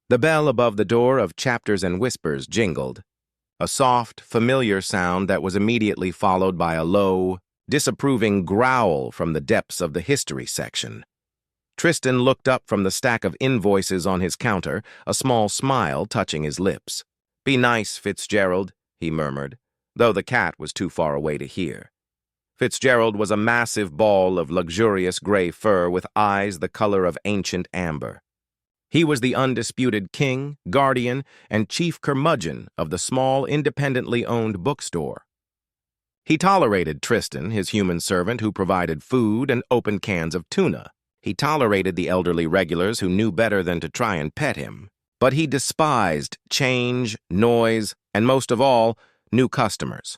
The bell above the door of Chapters and Whispers jingled, a soft, familiar sound that was immediately followed by a low, disapproving growl from the depths of the history section. Tristan looked up from the stack of invoices on his counter, a small smile touching his lips. "Be nice, Fitzgerald," he murmured, though the cat was too far away to hear. Fitzgerald was a massive ball of luxurious gray fur with eyes the color of ancient amber. He was the undisputed king, guardian, and chief curmudgeon of the small, independently owned bookstore. He tolerated Tristan, his human servant who provided food and open cans of tuna. He tolerated the elderly regulars who knew better than to try and pet him. But he despised change, noise, and most of all, new customers.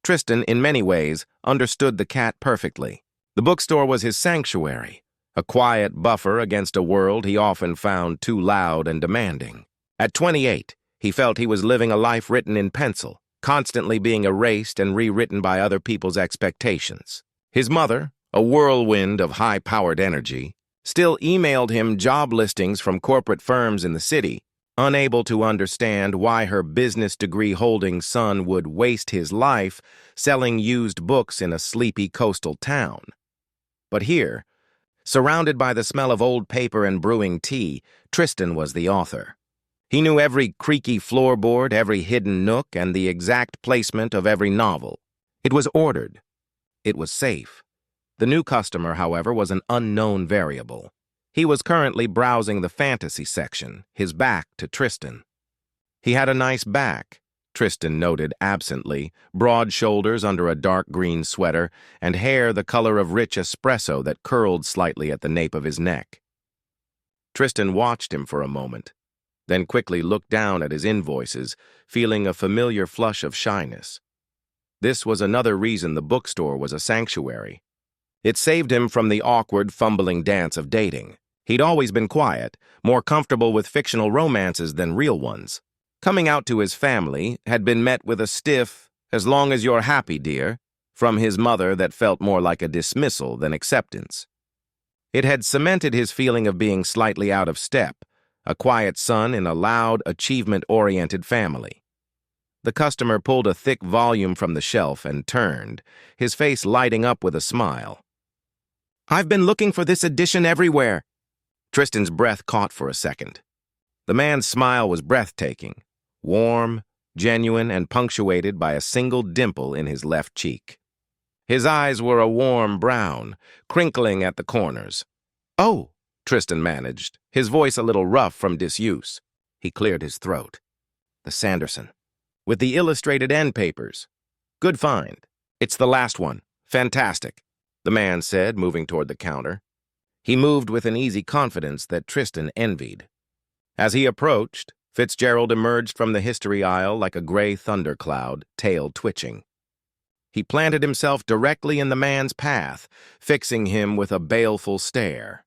Tristan, in many ways, understood the cat perfectly. The bookstore was his sanctuary, a quiet buffer against a world he often found too loud and demanding. At 28, he felt he was living a life written in pencil, constantly being erased and rewritten by other people's expectations. His mother, a whirlwind of high-powered energy, still emailed him job listings from corporate firms in the city, unable to understand why her business degree-holding son would waste his life selling used books in a sleepy coastal town. But here, surrounded by the smell of old paper and brewing tea, Tristan was the author. He knew every creaky floorboard, every hidden nook, and the exact placement of every novel. It was ordered. It was safe. The new customer, however, was an unknown variable. He was currently browsing the fantasy section, his back to Tristan. He had a nice back, Tristan noted absently, broad shoulders under a dark green sweater, and hair the color of rich espresso that curled slightly at the nape of his neck. Tristan watched him for a moment, then quickly looked down at his invoices, feeling a familiar flush of shyness. This was another reason the bookstore was a sanctuary. It saved him from the awkward, fumbling dance of dating. He'd always been quiet, more comfortable with fictional romances than real ones. Coming out to his family had been met with a stiff, "as long as you're happy, dear," from his mother that felt more like a dismissal than acceptance. It had cemented his feeling of being slightly out of step, a quiet son in a loud, achievement-oriented family. The customer pulled a thick volume from the shelf and turned, his face lighting up with a smile. "I've been looking for this edition everywhere." Tristan's breath caught for a second. The man's smile was breathtaking, warm, genuine, and punctuated by a single dimple in his left cheek. His eyes were a warm brown, crinkling at the corners. "Oh," Tristan managed, his voice a little rough from disuse. He cleared his throat. "The Sanderson. With the illustrated end papers. Good find. It's the last one. Fantastic," the man said, moving toward the counter. He moved with an easy confidence that Tristan envied. As he approached, Fitzgerald emerged from the history aisle like a gray thundercloud, tail twitching. He planted himself directly in the man's path, fixing him with a baleful stare.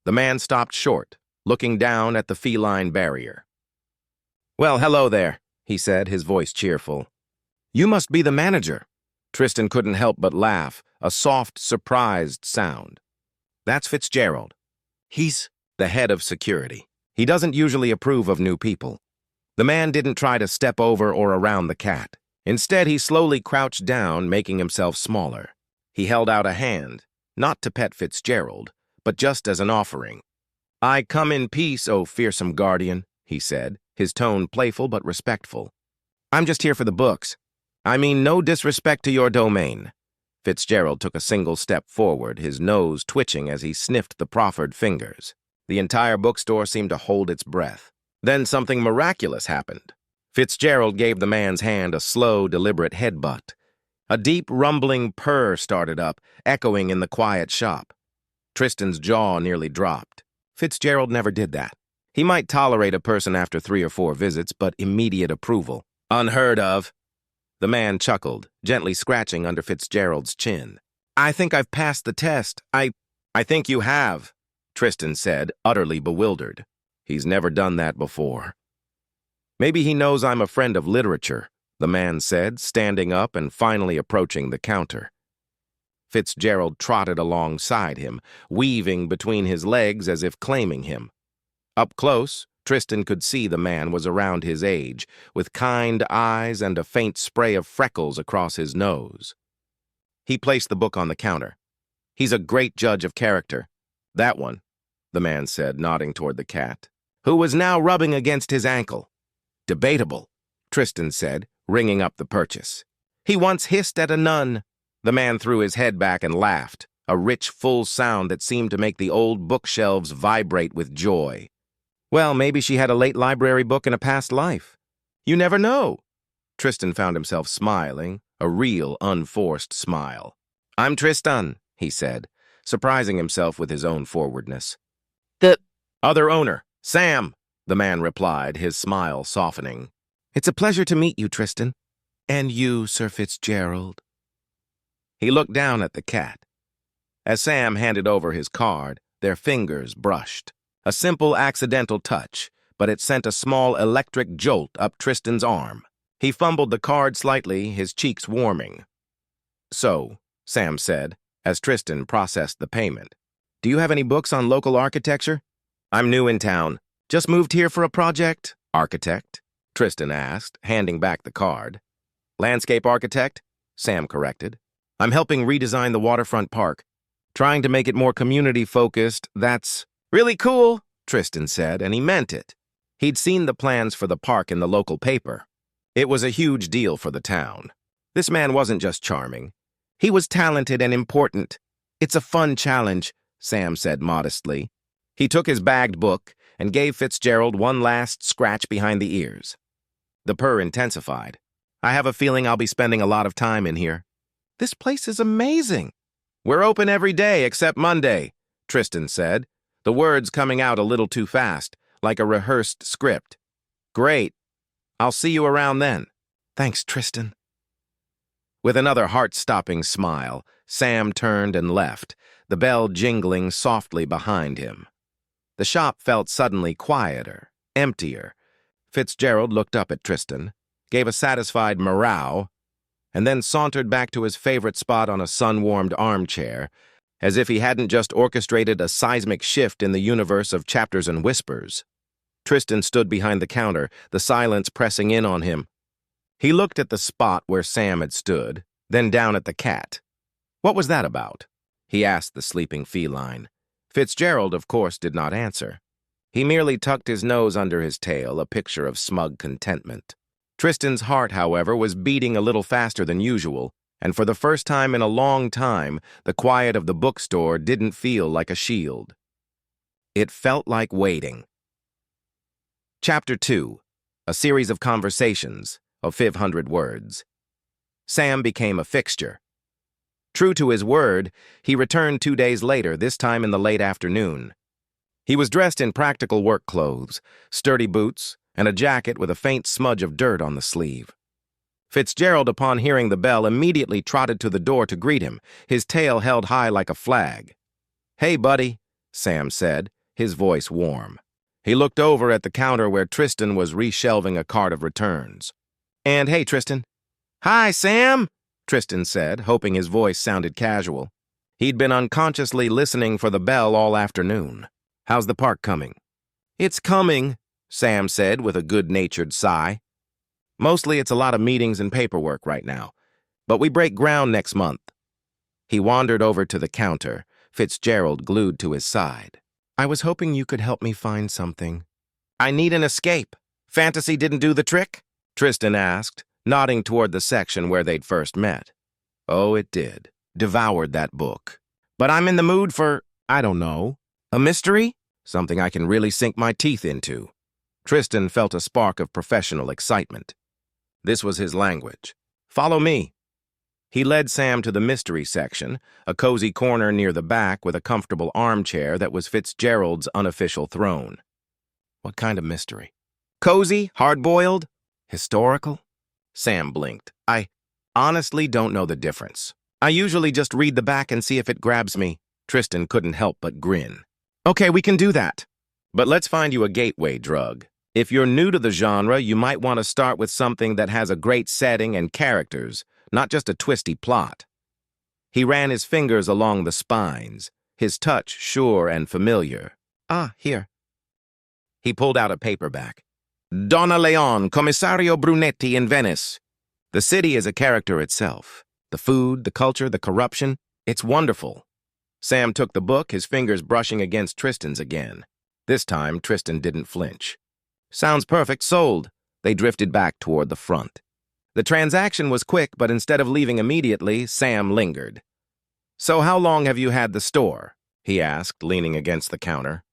The man stopped short, looking down at the feline barrier. "Well, hello there," he said, his voice cheerful. "You must be the manager." Tristan couldn't help but laugh, a soft, surprised sound. "That's Fitzgerald. He's the head of security. He doesn't usually approve of new people." The man didn't try to step over or around the cat. Instead, he slowly crouched down, making himself smaller. He held out a hand, not to pet Fitzgerald, but just as an offering. "I come in peace, O fearsome guardian," he said, his tone playful but respectful. "I'm just here for the books. I mean, no disrespect to your domain." Fitzgerald took a single step forward, his nose twitching as he sniffed the proffered fingers. The entire bookstore seemed to hold its breath. Then something miraculous happened. Fitzgerald gave the man's hand a slow, deliberate headbutt. A deep, rumbling purr started up, echoing in the quiet shop. Tristan's jaw nearly dropped. Fitzgerald never did that. He might tolerate a person after 3 or 4 visits, but immediate approval. "Unheard of." The man chuckled, gently scratching under Fitzgerald's chin. "I think I've passed the test. I think you have," Tristan said, utterly bewildered. He's never done that before. "Maybe he knows I'm a friend of literature," the man said, standing up and finally approaching the counter. Fitzgerald trotted alongside him, weaving between his legs as if claiming him. Up close, Tristan could see the man was around his age, with kind eyes and a faint spray of freckles across his nose. He placed the book on the counter. "He's a great judge of character. That one," the man said, nodding toward the cat, who was now rubbing against his ankle. "Debatable," Tristan said, ringing up the purchase. "He once hissed at a nun." The man threw his head back and laughed, a rich, full sound that seemed to make the old bookshelves vibrate with joy. "Well, maybe she had a late library book in a past life. You never know." Tristan found himself smiling, a real, unforced smile. "I'm Tristan," he said, surprising himself with his own forwardness. "The other owner, Sam," the man replied, his smile softening. "It's a pleasure to meet you, Tristan. And you, Sir Fitzgerald." He looked down at the cat. As Sam handed over his card, their fingers brushed. A simple accidental touch, but it sent a small electric jolt up Tristan's arm. He fumbled the card slightly, his cheeks warming. "So," Sam said, as Tristan processed the payment, "do you have any books on local architecture?" "I'm new in town. Just moved here for a project." "Architect?" Tristan asked, handing back the card. "Landscape architect?" Sam corrected. "I'm helping redesign the waterfront park. Trying to make it more community-focused. That's really cool," Tristan said, and he meant it. He'd seen the plans for the park in the local paper. It was a huge deal for the town. This man wasn't just charming. He was talented and important. "It's a fun challenge," Sam said modestly. He took his bagged book and gave Fitzgerald one last scratch behind the ears. The purr intensified. "I have a feeling I'll be spending a lot of time in here." "This place is amazing." "We're open every day except Monday," Tristan said, the words coming out a little too fast, like a rehearsed script. "Great. I'll see you around then." "Thanks, Tristan." With another heart-stopping smile, Sam turned and left, the bell jingling softly behind him. The shop felt suddenly quieter, emptier. Fitzgerald looked up at Tristan, gave a satisfied meow, and then sauntered back to his favorite spot on a sun-warmed armchair, as if he hadn't just orchestrated a seismic shift in the universe of Chapters and Whispers. Tristan stood behind the counter, the silence pressing in on him. He looked at the spot where Sam had stood, then down at the cat. "What was that about?" he asked the sleeping feline. Fitzgerald, of course, did not answer. He merely tucked his nose under his tail, a picture of smug contentment. Tristan's heart, however, was beating a little faster than usual, and for the first time in a long time, the quiet of the bookstore didn't feel like a shield. It felt like waiting. Chapter 2, a series of conversations of 500 words. Sam became a fixture. True to his word, he returned 2 days later, this time in the late afternoon. He was dressed in practical work clothes, sturdy boots, and a jacket with a faint smudge of dirt on the sleeve. Fitzgerald, upon hearing the bell, immediately trotted to the door to greet him, his tail held high like a flag. "Hey, buddy," Sam said, his voice warm. He looked over at the counter where Tristan was reshelving a cart of returns. "And hey, Tristan." "Hi, Sam," Tristan said, hoping his voice sounded casual. He'd been unconsciously listening for the bell all afternoon. "How's the park coming?" "It's coming," Sam said with a good-natured sigh. "Mostly it's a lot of meetings and paperwork right now, but we break ground next month." He wandered over to the counter, Fitzgerald glued to his side. "I was hoping you could help me find something." "I need an escape. Fantasy didn't do the trick?" Tristan asked, nodding toward the section where they'd first met. "Oh, it did. Devoured that book. But I'm in the mood for, I don't know, a mystery? Something I can really sink my teeth into." Tristan felt a spark of professional excitement. This was his language. "Follow me." He led Sam to the mystery section, a cozy corner near the back with a comfortable armchair that was Fitzgerald's unofficial throne. "What kind of mystery?" "Cozy, hard-boiled, historical?" Sam blinked. "I honestly don't know the difference. I usually just read the back and see if it grabs me." Tristan couldn't help but grin. "Okay, we can do that. But let's find you a gateway drug. If you're new to the genre, you might want to start with something that has a great setting and characters, not just a twisty plot." He ran his fingers along the spines, his touch sure and familiar. "Ah, here." He pulled out a paperback. Donna Leon, Commissario Brunetti in Venice. The city is a character itself. The food, the culture, the corruption. It's wonderful. Sam took the book, his fingers brushing against Tristan's again. This time, Tristan didn't flinch. Sounds perfect, sold. They drifted back toward the front. The transaction was quick, but instead of leaving immediately, Sam lingered. So how long have you had the store? He asked, leaning against the counter.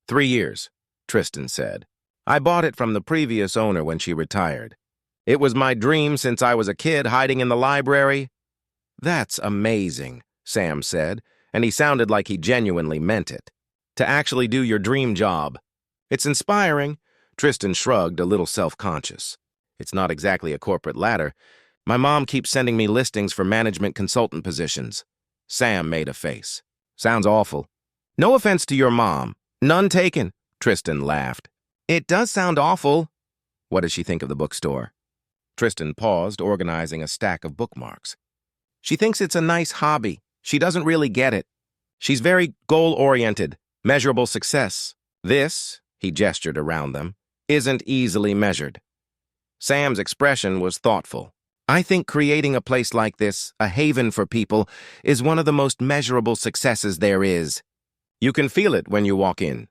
3 years, Tristan said. I bought it from the previous owner when she retired. It was my dream since I was a kid hiding in the library. That's amazing, Sam said, and he sounded like he genuinely meant it. To actually do your dream job. It's inspiring. Tristan shrugged, a little self-conscious. It's not exactly a corporate ladder. My mom keeps sending me listings for management consultant positions. Sam made a face. Sounds awful. No offense to your mom. None taken, Tristan laughed. It does sound awful. What does she think of the bookstore? Tristan paused, organizing a stack of bookmarks. She thinks it's a nice hobby. She doesn't really get it. She's very goal-oriented, measurable success. This, he gestured around them, isn't easily measured. Sam's expression was thoughtful. I think creating a place like this, a haven for people, is one of the most measurable successes there is. You can feel it when you walk in.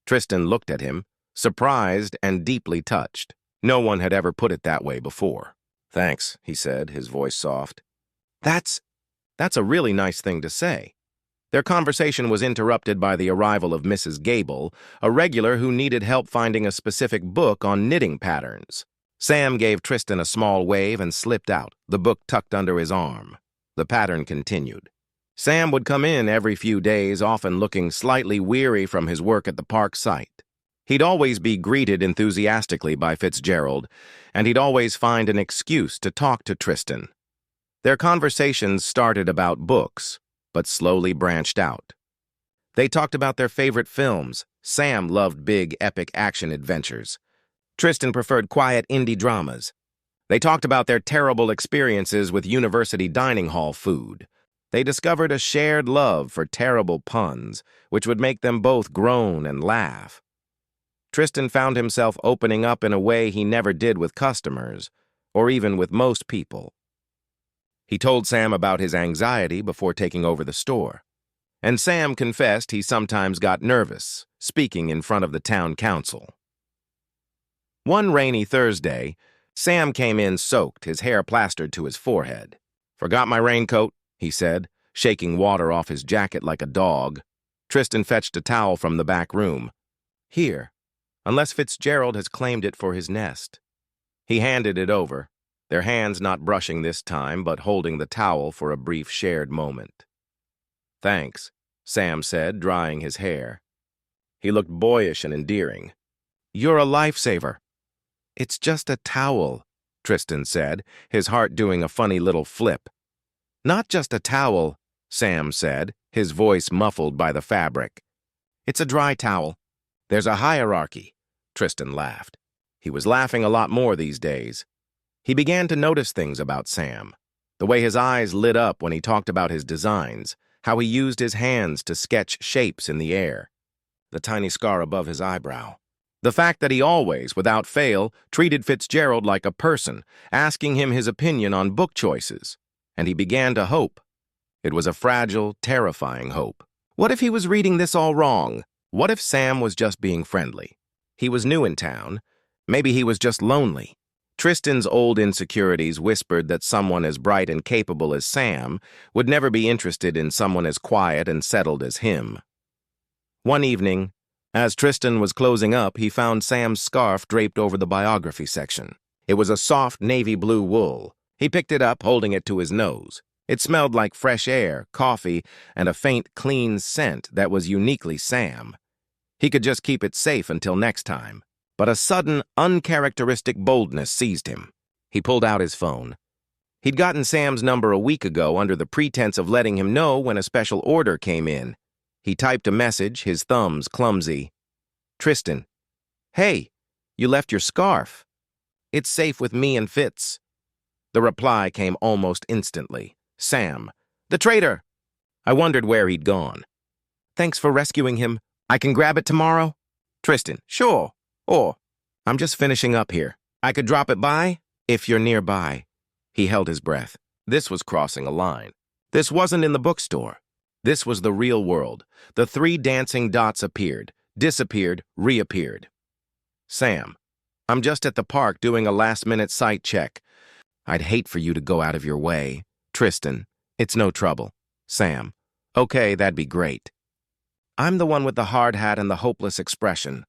Tristan looked at him, surprised and deeply touched. No one had ever put it that way before. Thanks, he said, his voice soft. That's a really nice thing to say. Their conversation was interrupted by the arrival of Mrs. Gable, a regular who needed help finding a specific book on knitting patterns. Sam gave Tristan a small wave and slipped out, the book tucked under his arm. The pattern continued. Sam would come in every few days, often looking slightly weary from his work at the park site. He'd always be greeted enthusiastically by Fitzgerald, and he'd always find an excuse to talk to Tristan. Their conversations started about books, but slowly branched out. They talked about their favorite films. Sam loved big, epic action adventures. Tristan preferred quiet indie dramas. They talked about their terrible experiences with university dining hall food. They discovered a shared love for terrible puns, which would make them both groan and laugh. Tristan found himself opening up in a way he never did with customers, or even with most people. He told Sam about his anxiety before taking over the store, and Sam confessed he sometimes got nervous, speaking in front of the town council. One rainy Thursday, Sam came in soaked, his hair plastered to his forehead. "Forgot my raincoat," he said, shaking water off his jacket like a dog. Tristan fetched a towel from the back room. "Here, unless Fitzgerald has claimed it for his nest." He handed it over, their hands not brushing this time, but holding the towel for a brief shared moment. "Thanks," Sam said, drying his hair. He looked boyish and endearing. "You're a lifesaver." "It's just a towel," Tristan said, his heart doing a funny little flip. "Not just a towel," Sam said, his voice muffled by the fabric. "It's a dry towel. There's a hierarchy," Tristan laughed. He was laughing a lot more these days. He began to notice things about Sam, the way his eyes lit up when he talked about his designs, how he used his hands to sketch shapes in the air, the tiny scar above his eyebrow. The fact that he always, without fail, treated Fitzgerald like a person, asking him his opinion on book choices. And he began to hope. It was a fragile, terrifying hope. What if he was reading this all wrong? What if Sam was just being friendly? He was new in town. Maybe he was just lonely. Tristan's old insecurities whispered that someone as bright and capable as Sam would never be interested in someone as quiet and settled as him. One evening, as Tristan was closing up, he found Sam's scarf draped over the biography section. It was a soft navy blue wool. He picked it up, holding it to his nose. It smelled like fresh air, coffee, and a faint, clean scent that was uniquely Sam. He could just keep it safe until next time. But a sudden, uncharacteristic boldness seized him. He pulled out his phone. He'd gotten Sam's number a week ago under the pretense of letting him know when a special order came in. He typed a message, his thumbs clumsy. "Tristan, hey, you left your scarf. It's safe with me and Fitz." The reply came almost instantly. "Sam, the traitor." I wondered where he'd gone. "Thanks for rescuing him. I can grab it tomorrow?" Tristan, sure. Or, I'm just finishing up here. I could drop it by if you're nearby. He held his breath. This was crossing a line. This wasn't in the bookstore. This was the real world. The 3 dancing dots appeared, disappeared, reappeared. Sam, I'm just at the park doing a last-minute site check. I'd hate for you to go out of your way. Tristan, it's no trouble. Sam, okay, that'd be great. I'm the one with the hard hat and the hopeless expression.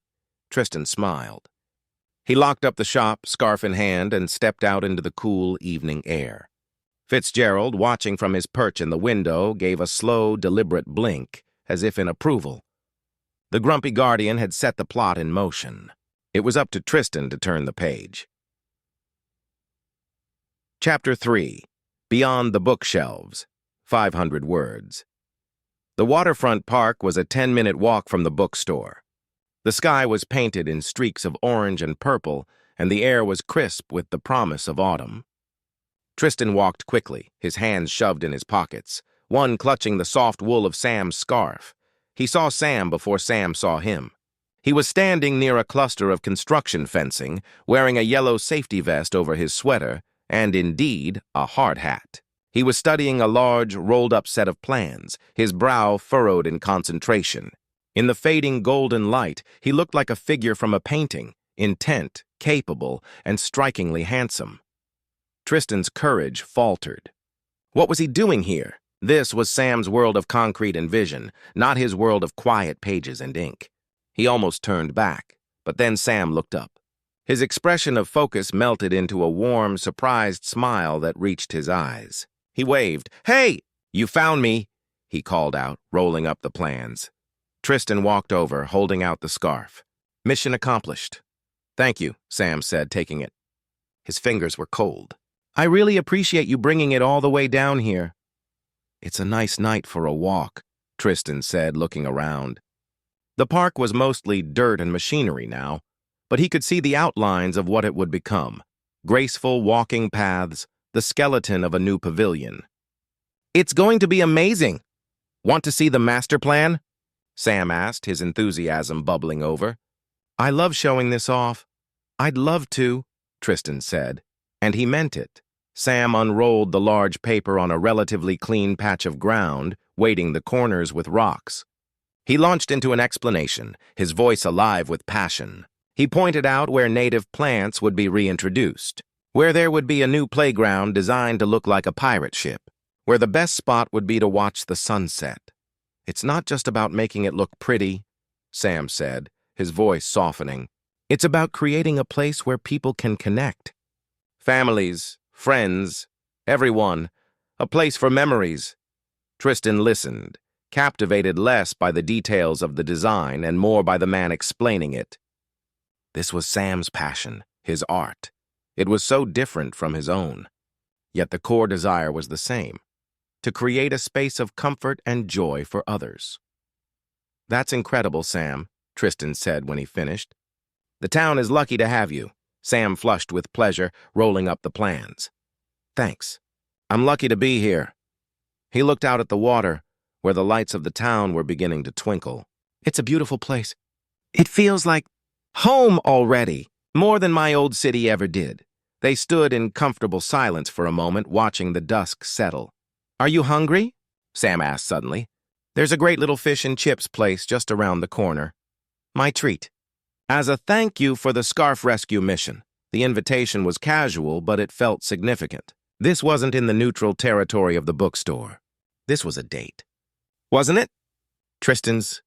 Tristan smiled. He locked up the shop, scarf in hand, and stepped out into the cool evening air. Fitzgerald, watching from his perch in the window, gave a slow, deliberate blink, as if in approval. The grumpy guardian had set the plot in motion. It was up to Tristan to turn the page. Chapter 3. Beyond the Bookshelves. 500 words. The waterfront park was a 10-minute walk from the bookstore. The sky was painted in streaks of orange and purple, and the air was crisp with the promise of autumn. Tristan walked quickly, his hands shoved in his pockets, one clutching the soft wool of Sam's scarf. He saw Sam before Sam saw him. He was standing near a cluster of construction fencing, wearing a yellow safety vest over his sweater, and indeed, a hard hat. He was studying a large, rolled-up set of plans, his brow furrowed in concentration. In the fading golden light, he looked like a figure from a painting, intent, capable, and strikingly handsome. Tristan's courage faltered. What was he doing here? This was Sam's world of concrete and vision, not his world of quiet pages and ink. He almost turned back, but then Sam looked up. His expression of focus melted into a warm, surprised smile that reached his eyes. He waved. "Hey, you found me," he called out, rolling up the plans. Tristan walked over, holding out the scarf. "Mission accomplished." "Thank you," Sam said, taking it. His fingers were cold. "I really appreciate you bringing it all the way down here." "It's a nice night for a walk," Tristan said, looking around. The park was mostly dirt and machinery now, but he could see the outlines of what it would become. Graceful walking paths, the skeleton of a new pavilion. "It's going to be amazing. Want to see the master plan?" Sam asked, his enthusiasm bubbling over. "I love showing this off." "I'd love to," Tristan said, and he meant it. Sam unrolled the large paper on a relatively clean patch of ground, weighting the corners with rocks. He launched into an explanation, his voice alive with passion. He pointed out where native plants would be reintroduced, where there would be a new playground designed to look like a pirate ship, where the best spot would be to watch the sunset. "It's not just about making it look pretty," Sam said, his voice softening. "It's about creating a place where people can connect. Families, friends, everyone. A place for memories." Tristan listened, captivated less by the details of the design and more by the man explaining it. This was Sam's passion, his art. It was so different from his own. Yet the core desire was the same, to create a space of comfort and joy for others. "That's incredible, Sam," Tristan said when he finished. "The town is lucky to have you." Sam flushed with pleasure, rolling up the plans. "Thanks. I'm lucky to be here." He looked out at the water, where the lights of the town were beginning to twinkle. "It's a beautiful place. It feels like home already, more than my old city ever did." They stood in comfortable silence for a moment, watching the dusk settle. "Are you hungry?" Sam asked suddenly. "There's a great little fish and chips place just around the corner. My treat." As a thank you for the scarf rescue mission, the invitation was casual, but it felt significant. This wasn't in the neutral territory of the bookstore. This was a date. "Wasn't it?" Tristan's